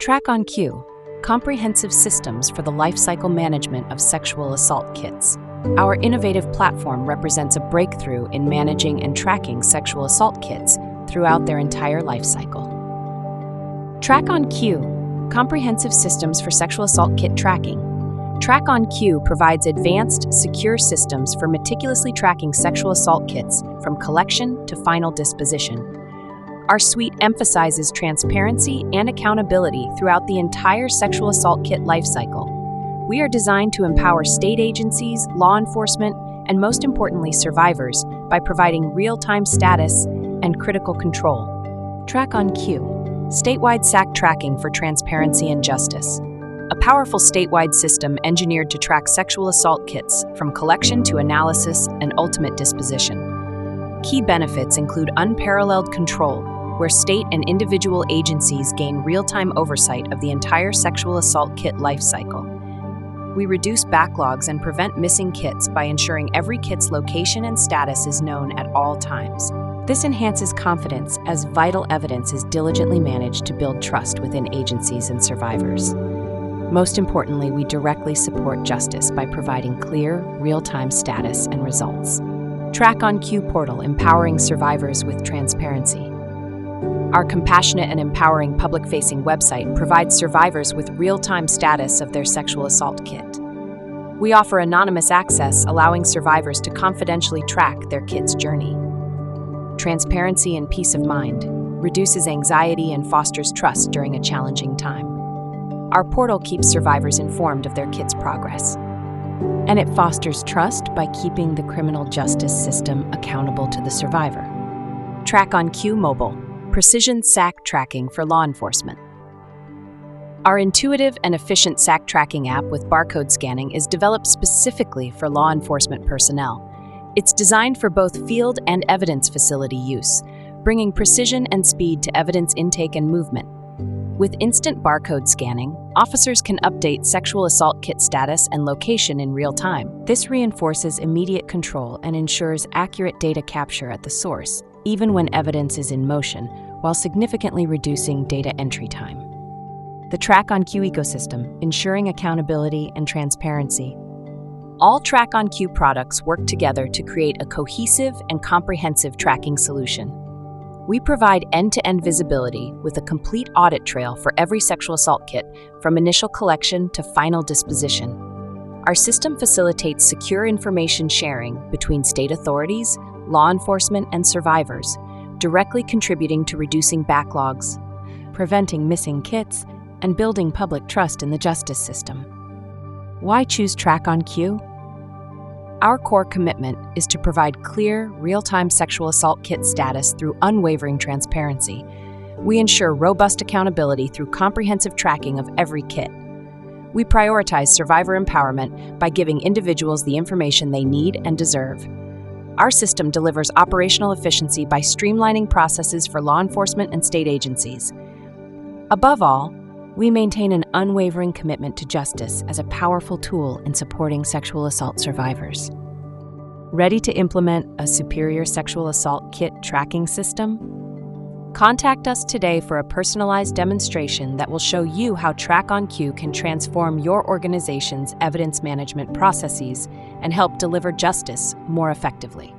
TrackOnQ, comprehensive systems for the lifecycle management of sexual assault kits. Our innovative platform represents a breakthrough in managing and tracking sexual assault kits throughout their entire lifecycle. TrackOnQ, comprehensive systems for sexual assault kit tracking. TrackOnQ provides advanced, secure systems for meticulously tracking sexual assault kits from collection to final disposition. Our suite emphasizes transparency and accountability throughout the entire sexual assault kit lifecycle. We are designed to empower state agencies, law enforcement, and most importantly, survivors by providing real-time status and critical control. TrackOnQ, statewide SAC tracking for transparency and justice. A powerful statewide system engineered to track sexual assault kits from collection to analysis and ultimate disposition. Key benefits include unparalleled control, where state and individual agencies gain real-time oversight of the entire sexual assault kit lifecycle. We reduce backlogs and prevent missing kits by ensuring every kit's location and status is known at all times. This enhances confidence as vital evidence is diligently managed to build trust within agencies and survivors. Most importantly, we directly support justice by providing clear, real-time status and results. TrackOnQ portal empowering survivors with transparency. Our compassionate and empowering public-facing website provides survivors with real-time status of their sexual assault kit. We offer anonymous access, allowing survivors to confidentially track their kit's journey. Transparency and peace of mind reduces anxiety and fosters trust during a challenging time. Our portal keeps survivors informed of their kit's progress. And it fosters trust by keeping the criminal justice system accountable to the survivor. TrackOnQ Mobile, precision SAC tracking for law enforcement. Our intuitive and efficient SAC tracking app with barcode scanning is developed specifically for law enforcement personnel. It's designed for both field and evidence facility use, bringing precision and speed to evidence intake and movement. With instant barcode scanning, officers can update sexual assault kit status and location in real time. This reinforces immediate control and ensures accurate data capture at the source, even when evidence is in motion, while significantly reducing data entry time. The TrackOnQ ecosystem, ensuring accountability and transparency. All TrackOnQ products work together to create a cohesive and comprehensive tracking solution. We provide end-to-end visibility with a complete audit trail for every sexual assault kit, from initial collection to final disposition. Our system facilitates secure information sharing between state authorities, law enforcement, and survivors, directly contributing to reducing backlogs, preventing missing kits, and building public trust in the justice system. Why choose TrackOnQ? Our core commitment is to provide clear, real-time sexual assault kit status through unwavering transparency. We ensure robust accountability through comprehensive tracking of every kit. We prioritize survivor empowerment by giving individuals the information they need and deserve. Our system delivers operational efficiency by streamlining processes for law enforcement and state agencies. Above all, we maintain an unwavering commitment to justice as a powerful tool in supporting sexual assault survivors. Ready to implement a superior sexual assault kit tracking system? Contact us today for a personalized demonstration that will show you how TrackOnQ can transform your organization's evidence management processes and help deliver justice more effectively.